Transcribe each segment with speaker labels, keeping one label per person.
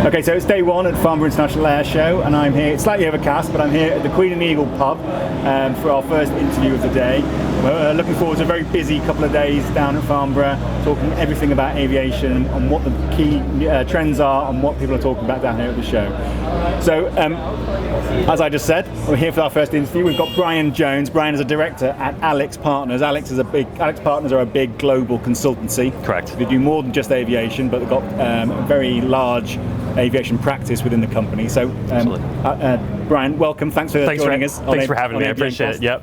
Speaker 1: Okay, so it's day one at Farnborough International Air Show, and I'm here, it's slightly overcast, but I'm here at the Queen and Eagle pub for our first interview of the day. We're looking forward to a very busy couple of days down at Farnborough, talking everything about aviation and what the key trends are and what people are talking about down here at the show. So, as I just said, we're here for our first interview. We've got Brian Jones. Brian is a director at Alix Partners. Alix Partners are a big global consultancy.
Speaker 2: Correct.
Speaker 1: They do more than just aviation, but they've got a very large aviation practice within the company. So, Brian, welcome. Thanks for joining us.
Speaker 2: Thanks for having me. I appreciate it. Yep.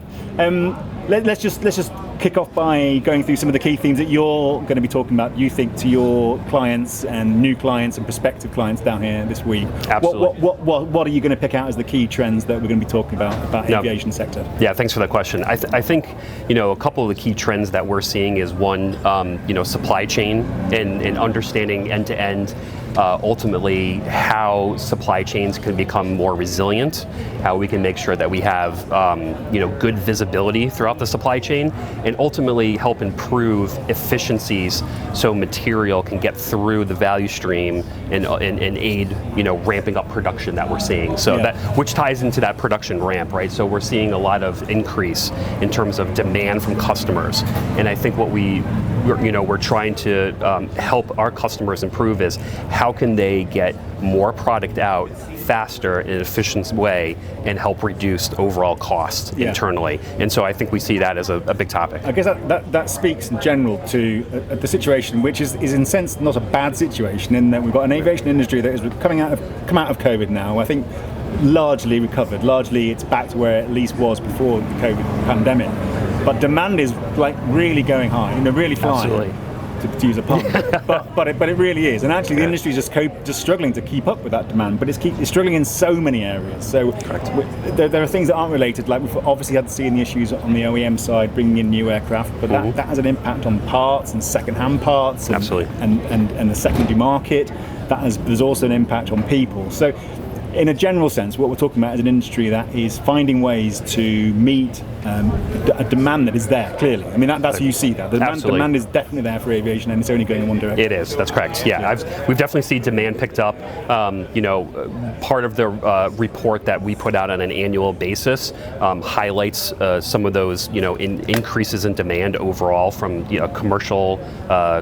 Speaker 1: Let's just kick off by going through some of the key themes that you're going to be talking about, you think, to your clients and new clients and prospective clients down here this week.
Speaker 2: Absolutely.
Speaker 1: What are you going to pick out as the key trends that we're going to be talking about the aviation sector?
Speaker 2: Yeah, thanks for that question. I think, a couple of the key trends that we're seeing is one, supply chain and understanding end-to-end ultimately how supply chains can become more resilient, how we can make sure that we have good visibility throughout the supply chain, and ultimately help improve efficiencies so material can get through the value stream and aid ramping up production that we're seeing. So that, which ties into that production ramp, right? So we're seeing a lot of increase in terms of demand from customers, and I think what we're trying to help our customers improve is how can they get more product out faster in an efficient way and help reduce overall cost internally. And so I think we see that as a big topic.
Speaker 1: I guess that speaks in general to the situation, which is in a sense not a bad situation, in that we've got an aviation industry that is come out of COVID now. I think largely recovered. Largely it's back to where it at least was before the COVID pandemic. But demand is really going high, really flying.
Speaker 2: Absolutely.
Speaker 1: To use a pun, but it really is, and actually the industry is just struggling to keep up with that demand. But it's struggling in so many areas. So there are things that aren't related. Like we've obviously had to see the issues on the OEM side, bringing in new aircraft, but that has an impact on parts and second-hand parts, and the secondary market. There's also an impact on people. So, in a general sense, what we're talking about is an industry that is finding ways to meet a demand that is there, clearly. I mean, that's how you see that. The demand is definitely there for aviation, and it's only going in one direction.
Speaker 2: It is, that's correct. Yeah, we've definitely seen demand picked up. Part of the report that we put out on an annual basis highlights some of those, increases in demand overall from commercial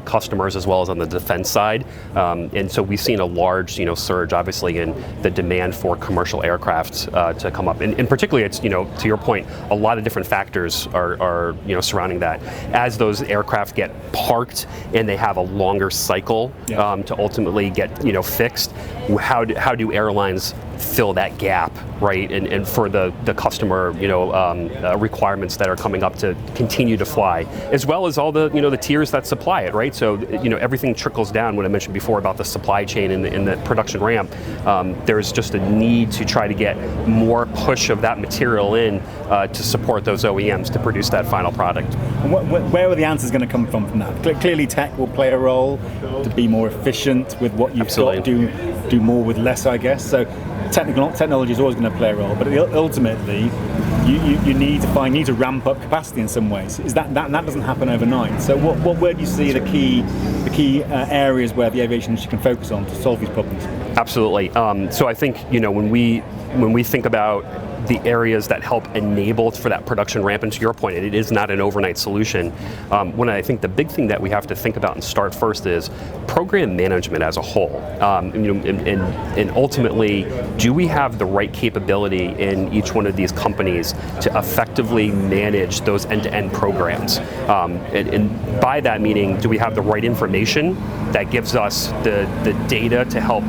Speaker 2: customers as well as on the defense side. And so we've seen a large, surge, obviously, in the demand for commercial aircraft to come up. And particularly, it's, to your point, a lot of different factors are surrounding that. As those aircraft get parked and they have a longer cycle to ultimately get fixed, how do airlines fill that gap, right? And for the customer, requirements that are coming up to continue to fly, as well as all the the tiers that supply it, right? So everything trickles down. What I mentioned before about the supply chain and the production ramp, there's just a need to try to get more push of that material in to support those OEMs to produce that final product.
Speaker 1: And where are the answers going to come from that? Clearly, tech will play a role to be more efficient with what you've got, do more with less, I guess. So technology is always going to play a role, but ultimately you need to ramp up capacity in some ways. Is that doesn't happen overnight? So where do you see the key areas where the aviation industry can focus on to solve these problems?
Speaker 2: Absolutely. So I think when we think about the areas that help enable for that production ramp, and to your point, it is not an overnight solution. When I think the big thing that we have to think about and start first is program management as a whole. And ultimately, do we have the right capability in each one of these companies to effectively manage those end-to-end programs? And by that meaning, do we have the right information that gives us the data to help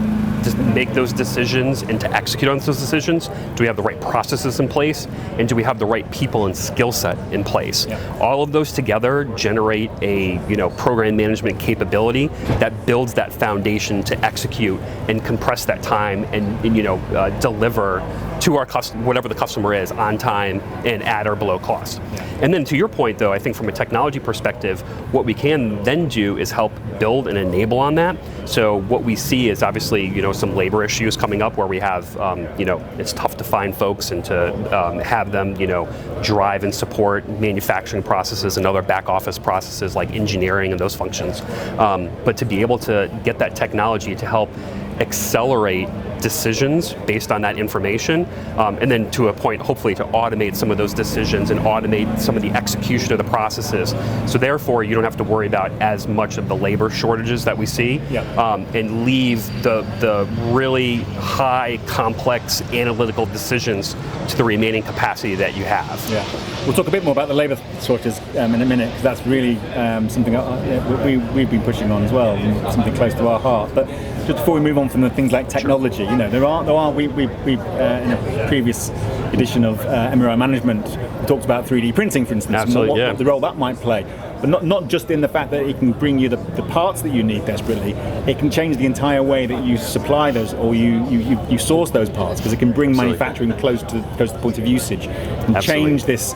Speaker 2: to make those decisions and to execute on those decisions? Do we have the right processes in place? And do we have the right people and skill set in place? Yeah. All of those together generate a program management capability that builds that foundation to execute and compress that time and deliver to our customer, whatever the customer is, on time and at or below cost. Yeah. And then to your point, though, I think from a technology perspective, what we can then do is help build and enable on that. So what we see is obviously, some labor issues coming up where we have, it's tough to find folks and to have them, drive and support manufacturing processes and other back office processes like engineering and those functions. But to be able to get that technology to help accelerate decisions based on that information, and then to a point, hopefully, to automate some of those decisions and automate some of the execution of the processes. So therefore, you don't have to worry about as much of the labor shortages that we see, and leave the really high, complex analytical decisions to the remaining capacity that you have.
Speaker 1: Yeah. We'll talk a bit more about the labor shortages in a minute, because that's really something we've been pushing on as well, and something close to our heart. But just before we move on from the things like technology, you know, we in a previous edition of MRI Management talked about 3D printing, for instance,
Speaker 2: Absolutely,
Speaker 1: and what the role that might play. But not just in the fact that it can bring you the parts that you need desperately, it can change the entire way that you supply those, or you source those parts, because it can bring manufacturing close to the point of usage, and change this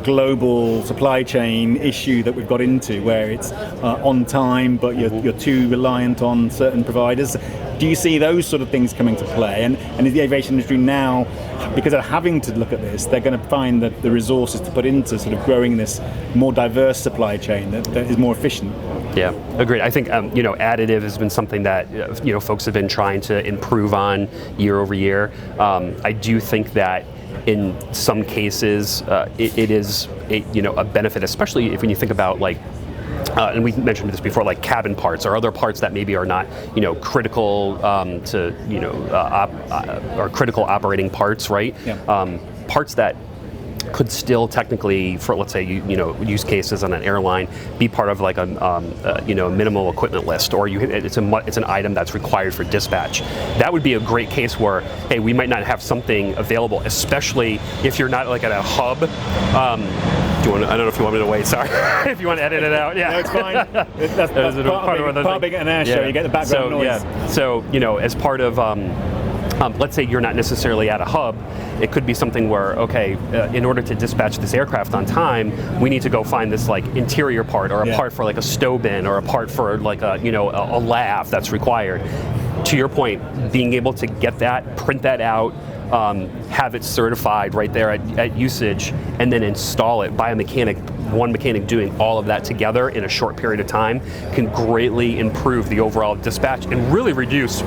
Speaker 1: global supply chain issue that we've got into, where it's on time, but you're too reliant on certain providers. Do you see those sort of things coming to play? And is the aviation industry now, because they're having to look at this, they're going to find that the resources to put into sort of growing this more diverse supply chain that is more efficient?
Speaker 2: Yeah, agreed. I think additive has been something that folks have been trying to improve on year over year. I do think that in some cases it is a benefit, especially when you think about and we mentioned this before, like cabin parts or other parts that maybe are not, critical or critical operating parts, right? Yeah. Parts that could still technically, for let's say use cases on an airline, be part of like a minimal equipment list, or it's an item that's required for dispatch. That would be a great case where, hey, we might not have something available, especially if you're not like at a hub. I don't know if you want me to wait. Sorry, if you want to edit it out. Yeah,
Speaker 1: no, it's fine. That's part of being at an air show. You get the background noise.
Speaker 2: Yeah. So as part of let's say you're not necessarily at a hub, it could be something where, okay, in order to dispatch this aircraft on time, we need to go find this like interior part, or a part for like a stow bin, or a part for like a lav that's required. To your point, being able to get that, print that out, have it certified right there at usage, and then install it by one mechanic doing all of that together in a short period of time, can greatly improve the overall dispatch and really reduce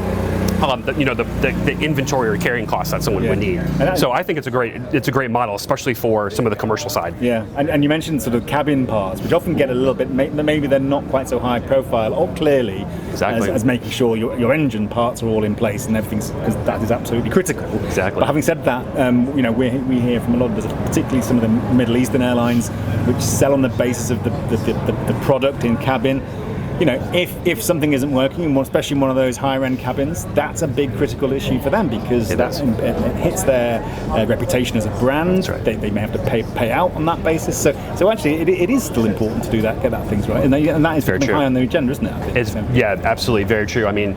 Speaker 2: the inventory or carrying costs that someone would need. So I think it's a great model, especially for some of the commercial side. Yeah,
Speaker 1: and you mentioned sort of cabin parts, which often get a little bit, maybe they're not quite so high profile or clearly as making sure your engine parts are all in place and everything's, because that is absolutely critical.
Speaker 2: Exactly.
Speaker 1: But having said that, we hear from a lot of particularly some of the Middle Eastern airlines, which sell on the basis of the product in cabin. If something isn't working, especially in one of those higher-end cabins, that's a big critical issue for them, because it hits their reputation as a brand. Right. They may have to pay out on that basis. So actually, it is still important to do that, get that things right, and that is very high on the agenda, isn't it?
Speaker 2: Yeah, absolutely, very true. I mean,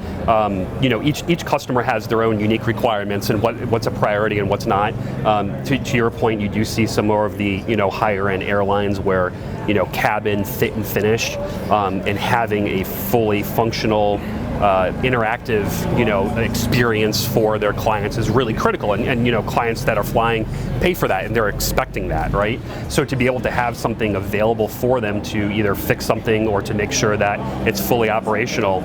Speaker 2: each customer has their own unique requirements and what's a priority and what's not. To your point, you do see some more of the higher-end airlines where cabin fit and finish, and having a fully functional interactive experience for their clients is really critical, and clients that are flying pay for that, and they're expecting that, right? So to be able to have something available for them to either fix something or to make sure that it's fully operational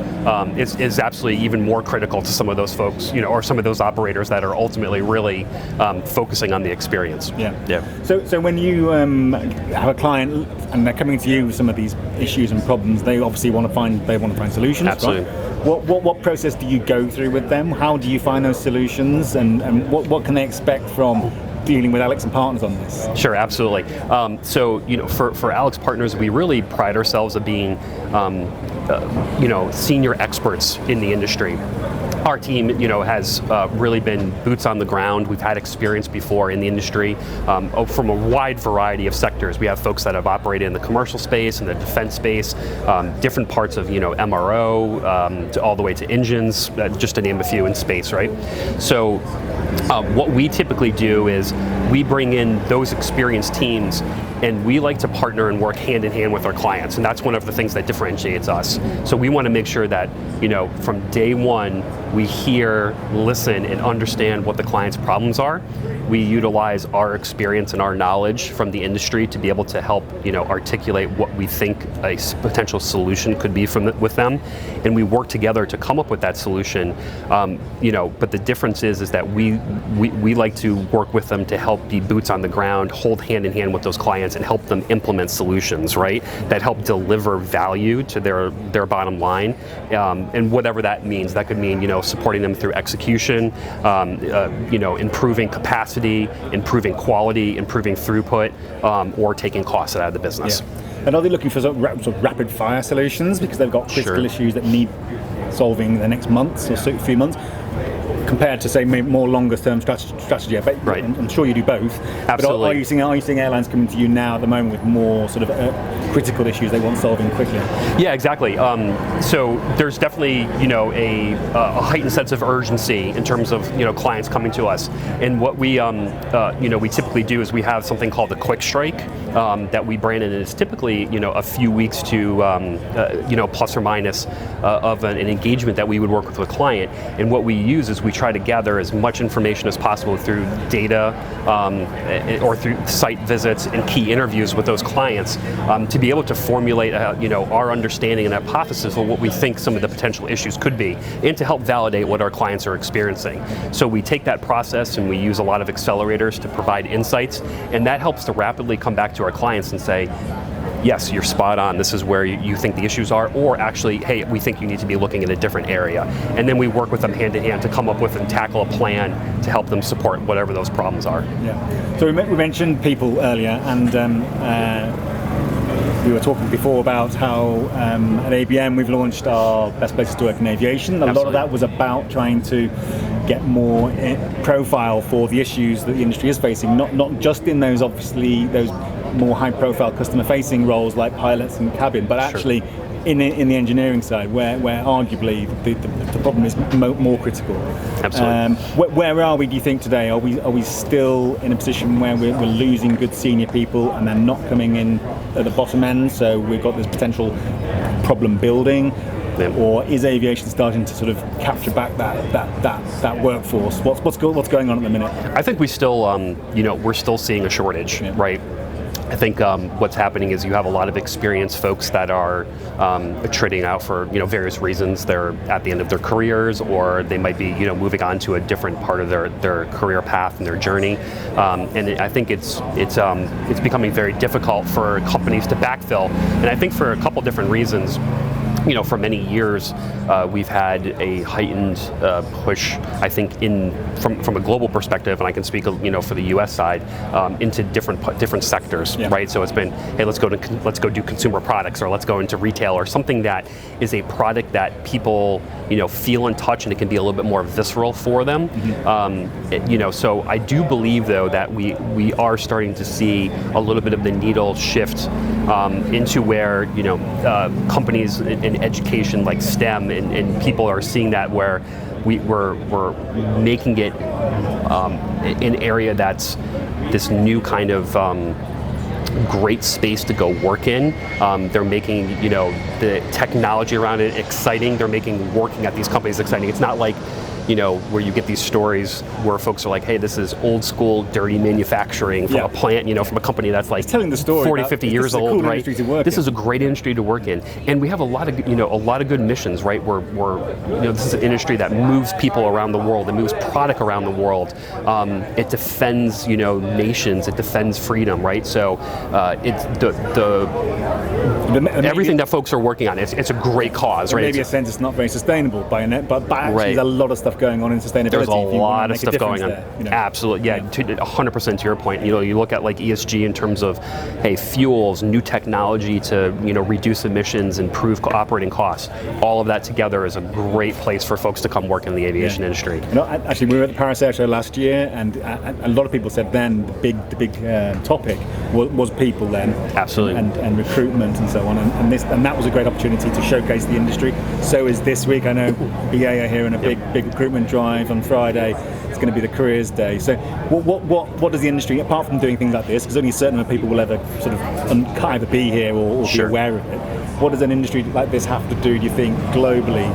Speaker 2: is absolutely even more critical to some of those folks, or some of those operators that are ultimately really focusing on the experience.
Speaker 1: Yeah. So when you have a client and they're coming to you with some of these issues and problems, they obviously want to find solutions.
Speaker 2: Absolutely.
Speaker 1: Right? What process do you go through with them? How do you find those solutions, and what can they expect from dealing with Alix and Partners on this?
Speaker 2: Sure, absolutely. So for Alix Partners, we really pride ourselves of being senior experts in the industry. Our team, has really been boots on the ground. We've had experience before in the industry from a wide variety of sectors. We have folks that have operated in the commercial space, in the defense space, different parts of MRO, all the way to engines, just to name a few in space, right? So what we typically do is we bring in those experienced teams, and we like to partner and work hand in hand with our clients, and that's one of the things that differentiates us. So we want to make sure that from day one we hear, listen, and understand what the client's problems are, we utilize our experience and our knowledge from the industry to be able to help, articulate what we think a potential solution could be with them, and we work together to come up with that solution. But the difference is that we like to work with them to help be boots on the ground, hold hand in hand with those clients, and help them implement solutions, right, that help deliver value to their bottom line, and whatever that means. That could mean, supporting them through execution, improving capacity, improving quality, improving throughput, or taking costs out of the business.
Speaker 1: Yeah. And are they looking for sort of rapid fire solutions because they've got critical issues that need solving in the next months or few months, compared to, say, more longer term strategy?
Speaker 2: Right.
Speaker 1: I'm sure you do both.
Speaker 2: Absolutely.
Speaker 1: But are you seeing airlines coming to you now at the moment with more sort of critical issues they want solving quickly? Yeah,
Speaker 2: exactly. So there's definitely a heightened sense of urgency in terms of clients coming to us. And what we we typically do is we have something called the quick strike that we brand, and it's typically a few weeks to plus or minus of an engagement that we would work with a client. And what we use is we try to gather as much information as possible through data or through site visits and key interviews with those clients to be able to formulate our understanding and hypothesis of what we think some of the potential issues could be, and to help validate what our clients are experiencing. So we take that process and we use a lot of accelerators to provide insights, and that helps to rapidly come back to our clients and say, yes, you're spot on, this is where you think the issues are, or actually, hey, we think you need to be looking in a different area. And then we work with them hand in hand to come up with and tackle a plan to help them support whatever those problems are.
Speaker 1: Yeah. So we mentioned people earlier, and we were talking before about how at ABN we've launched our Best Places to Work in Aviation. A lot of that was about trying to get more profile for the issues that the industry is facing, not just in those more high-profile customer-facing roles like pilots and cabin, but actually in the engineering side, where arguably the problem is more critical.
Speaker 2: Absolutely.
Speaker 1: Where are we, do you think, today? Are we still in a position where we're losing good senior people and they're not coming in at the bottom end, so we've got this potential problem building? Or is aviation starting to sort of capture back that workforce? What's going on at the minute?
Speaker 2: I think we still, we're still seeing a shortage, right? I think what's happening is you have a lot of experienced folks that are attriting out for various reasons. They're at the end of their careers, or they might be moving on to a different part of their career path and their journey. And I think it's becoming very difficult for companies to backfill. And I think for a couple different reasons. For many years, we've had a heightened push, I think, from a global perspective, and I can speak, for the U.S. side, into different sectors, right? So it's been, hey, let's go do consumer products, or let's go into retail, or something that is a product that people, feel and touch, and it can be a little bit more visceral for them. Mm-hmm. So I do believe, though, that we are starting to see a little bit of the needle shift into where companies in education like STEM and people are seeing that, where we're making it an area that's this new kind of great space to go work in. They're making the technology around it exciting. They're making working at these companies exciting. It's not like where you get these stories where folks are like, hey, this is old school, dirty manufacturing from a plant, from a company that's like
Speaker 1: telling the story
Speaker 2: 40, 50 years old, right? This is a great industry to work in. And we have a lot of good missions, right? Where this is an industry that moves people around the world, it moves product around the world. It defends, nations, it defends freedom, right? So it's everything that folks are working on, it's a great cause, right?
Speaker 1: Maybe a sense it's not very sustainable by net, but actually there's a lot of stuff going on in sustainability.
Speaker 2: There's a lot of stuff going on. Absolutely, 100% to your point. You look at like ESG in terms of, hey, fuels, new technology to reduce emissions, improve operating costs. All of that together is a great place for folks to come work in the aviation industry.
Speaker 1: Actually, we were at the Paris Air Show last year, and a lot of people said then the big topic was people then.
Speaker 2: Absolutely.
Speaker 1: And recruitment and so on, and that was a great opportunity to showcase the industry. So is this week. I know BA are here in a big recruitment drive on Friday. It's going to be the careers day. So what does the industry, apart from doing things like this, because only a certain amount of people will ever sort of either be here or be aware of it, what does an industry like this have to do, do you think, globally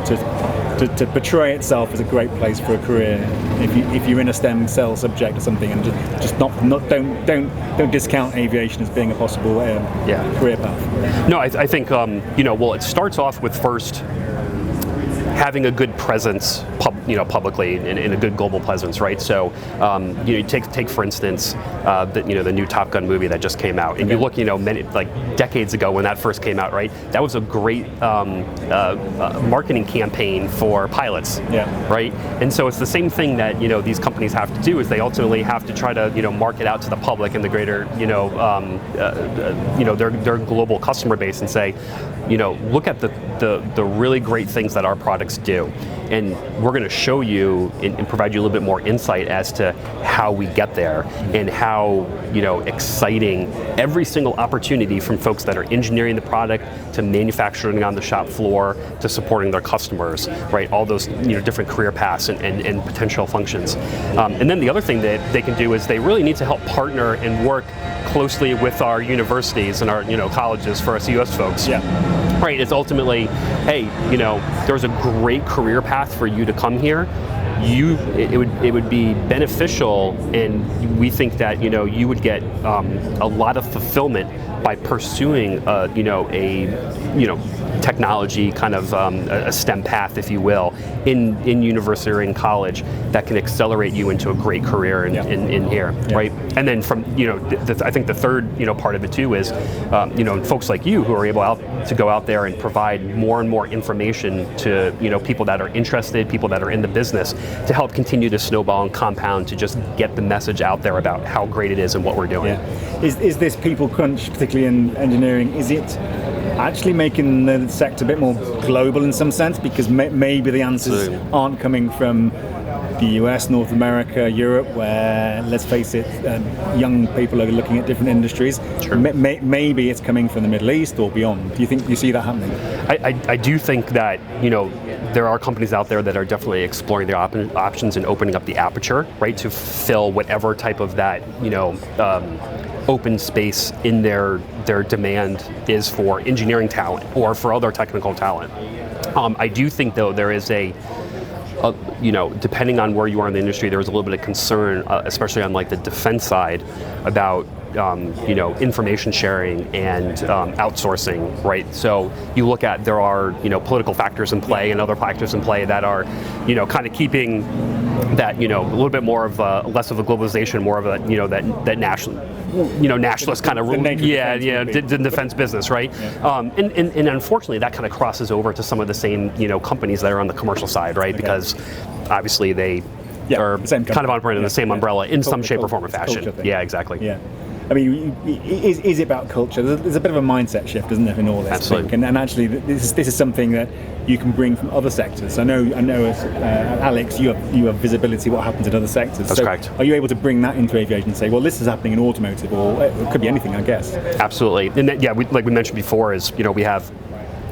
Speaker 1: to portray itself as a great place for a career if you're in a STEM cell subject or something, and just don't discount aviation as being a possible career path.
Speaker 2: No, I think well, it starts off with first having a good presence, publicly, and a good global presence, right? So, take for instance, the new Top Gun movie that just came out, and you look, like decades ago when that first came out, right? That was a great marketing campaign for pilots, right? And so it's the same thing that these companies have to do, is they ultimately have to try to market out to the public and the greater their global customer base and say, look at the really great things that our products do, and we're going to show you and provide you a little bit more insight as to how we get there, and how exciting every single opportunity, from folks that are engineering the product to manufacturing on the shop floor to supporting their customers, right? All those different career paths and potential functions. And then the other thing that they can do is they really need to help partner and work closely with our universities and our colleges for us US folks. Right, it's ultimately, hey, there's a great career path for you to come here. It would be beneficial, and we think that you would get a lot of fulfillment by pursuing a technology kind of a STEM path, if you will, in university or in college, that can accelerate you into a great career in here, right? And then from I think the third part of it too is folks like you who are able to go out there and provide more and more information to people that are interested, people that are in the business, to help continue to snowball and compound, to just get the message out there about how great it is and what we're doing.
Speaker 1: Is this people crunch, particularly in engineering, is it actually making the sector a bit more global in some sense? Because maybe the answers aren't coming from the US, North America, Europe, where, let's face it, young people are looking at different industries. Maybe it's coming from the Middle East or beyond. Do you think you see that happening?
Speaker 2: I do think that there are companies out there that are definitely exploring their options and opening up the aperture, right, to fill whatever type of that open space in their demand is for engineering talent or for other technical talent. I do think, though, there is depending on where you are in the industry, there is a little bit of concern, especially on like the defense side, about information sharing and outsourcing, right? So you look at, there are political factors in play and other factors in play that are kind of keeping that a little bit more of less of a globalization, more of a that nationalist kind of defense business, right? And unfortunately, that kind of crosses over to some of the same companies that are on the commercial side, right? Because obviously they are kind of operating in the same umbrella in some shape or form or fashion. Yeah, exactly.
Speaker 1: Yeah. I mean, is it about culture? There's a bit of a mindset shift, isn't there, in all this?
Speaker 2: Absolutely.
Speaker 1: And actually, this is something that you can bring from other sectors. I know. As Alix, you have visibility what happens in other sectors.
Speaker 2: That's correct.
Speaker 1: Are you able to bring that into aviation and say, well, this is happening in automotive, or it could be anything, I guess?
Speaker 2: Absolutely. And that, like we mentioned before, is we have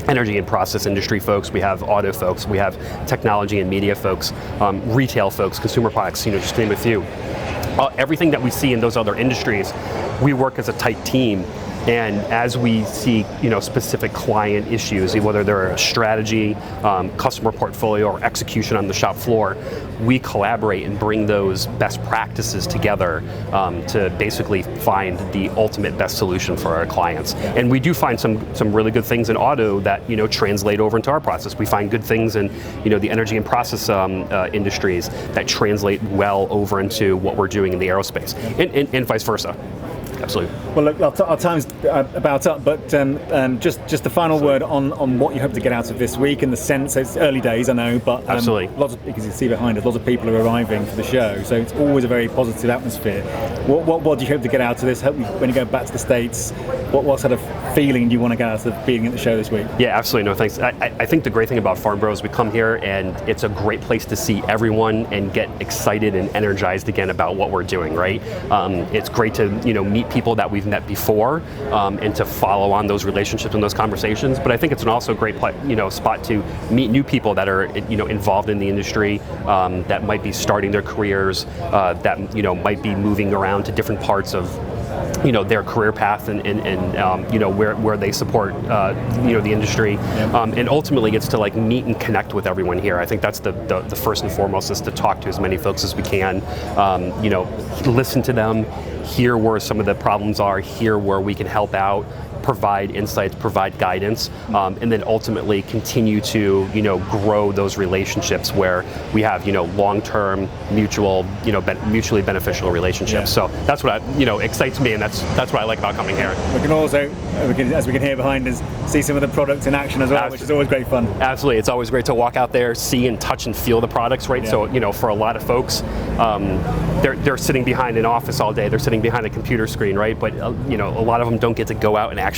Speaker 2: energy and process industry folks, we have auto folks, we have technology and media folks, retail folks, consumer products, just to name a few. Everything that we see in those other industries, we work as a tight team. And as we see, specific client issues, whether they're a strategy, customer portfolio, or execution on the shop floor, we collaborate and bring those best practices together to basically find the ultimate best solution for our clients. And we do find some really good things in auto that translate over into our process. We find good things in the energy and process industries that translate well over into what we're doing in the aerospace, and vice versa. Absolutely.
Speaker 1: Well, look, our time's about up, but just the final word on what you hope to get out of this week, in the sense, it's early days, I know, but
Speaker 2: absolutely,
Speaker 1: lots of, because you see behind us, lots of people are arriving for the show, so it's always a very positive atmosphere. What do you hope to get out of this? When you go back to the States, what sort of feeling do you want to get out of being at the show this week? Yeah,
Speaker 2: absolutely. No, thanks. I think the great thing about Farnborough is we come here and it's a great place to see everyone and get excited and energized again about what we're doing, right? It's great to meet people that we've met before and to follow on those relationships and those conversations. But I think it's also a great spot to meet new people that are involved in the industry, that might be starting their careers, that might be moving around to different parts of their career path and where they support the industry, and ultimately it's to like meet and connect with everyone here. I think that's the first and foremost, is to talk to as many folks as we can, listen to them, hear where some of the problems are, hear where we can help out, provide insights, provide guidance, and then ultimately continue to grow those relationships where we have long-term mutually beneficial relationships. So that's what excites me, and that's what I like about coming here.
Speaker 1: We can also, as we can hear behind us, see some of the products in action as well, which is always great fun.
Speaker 2: Absolutely, it's always great to walk out there, see and touch and feel the products, right? So for a lot of folks, they're sitting behind an office all day, they're sitting behind a computer screen, right? But a lot of them don't get to go out and actually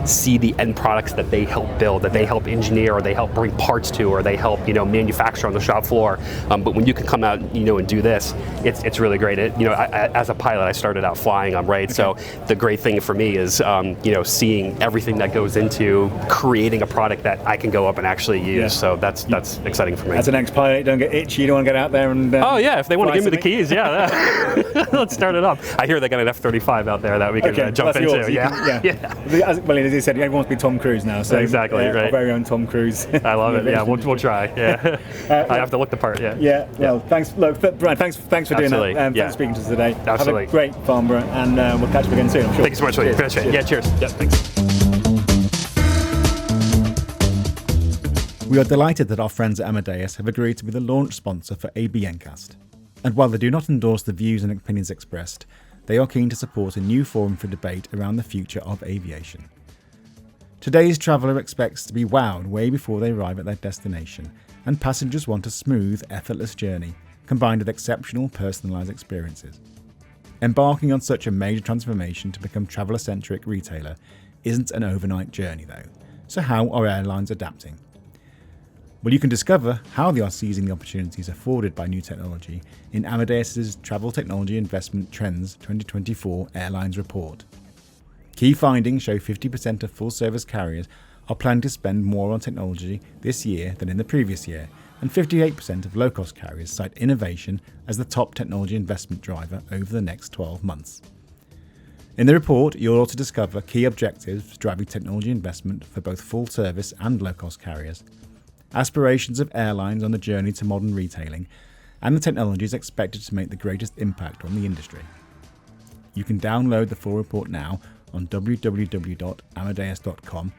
Speaker 2: see the end products that they help build, that they help engineer, or they help bring parts to, or they help manufacture on the shop floor. But when you can come out and do this, it's really great. As a pilot, I started out flying them, right? Okay. So the great thing for me is seeing everything that goes into creating a product that I can go up and actually use. Yeah. So that's exciting for me.
Speaker 1: As an ex-pilot, don't get itchy. You don't want to get out there and
Speaker 2: oh yeah, if they want to give me the keys, let's start it up. I hear they got an F-35 out there that we can jump into.
Speaker 1: Yours. As you said, everyone wants to be Tom Cruise now. So
Speaker 2: exactly, right.
Speaker 1: Our very own Tom Cruise.
Speaker 2: I love it. Yeah, we'll try. Yeah, I have to look the part. Yeah.
Speaker 1: Yeah. Well, thanks. Look, Brian, thanks for doing that. Thanks for speaking to us today.
Speaker 2: Absolutely.
Speaker 1: Have a great Farnborough, and we'll catch up again soon, I'm sure.
Speaker 2: Thank you so much. Cheers. Yeah, cheers. Yeah, thanks.
Speaker 3: We are delighted that our friends at Amadeus have agreed to be the launch sponsor for ABNcast. And while they do not endorse the views and opinions expressed, they are keen to support a new forum for debate around the future of aviation. Today's traveller expects to be wowed way before they arrive at their destination, and passengers want a smooth, effortless journey combined with exceptional personalised experiences. Embarking on such a major transformation to become traveller-centric retailer isn't an overnight journey though, so how are airlines adapting? Well, you can discover how they are seizing the opportunities afforded by new technology in Amadeus's Travel Technology Investment Trends 2024 Airlines Report. Key findings show 50% of full-service carriers are planning to spend more on technology this year than in the previous year, and 58% of low-cost carriers cite innovation as the top technology investment driver over the next 12 months. In the report, you'll also discover key objectives driving technology investment for both full-service and low-cost carriers, aspirations of airlines on the journey to modern retailing, and the technologies expected to make the greatest impact on the industry. You can download the full report now on www.amadeus.com.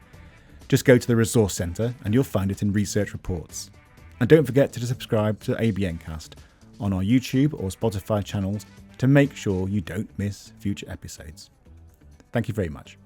Speaker 3: Just go to the Resource Centre and you'll find it in Research Reports. And don't forget to subscribe to ABNcast on our YouTube or Spotify channels to make sure you don't miss future episodes. Thank you very much.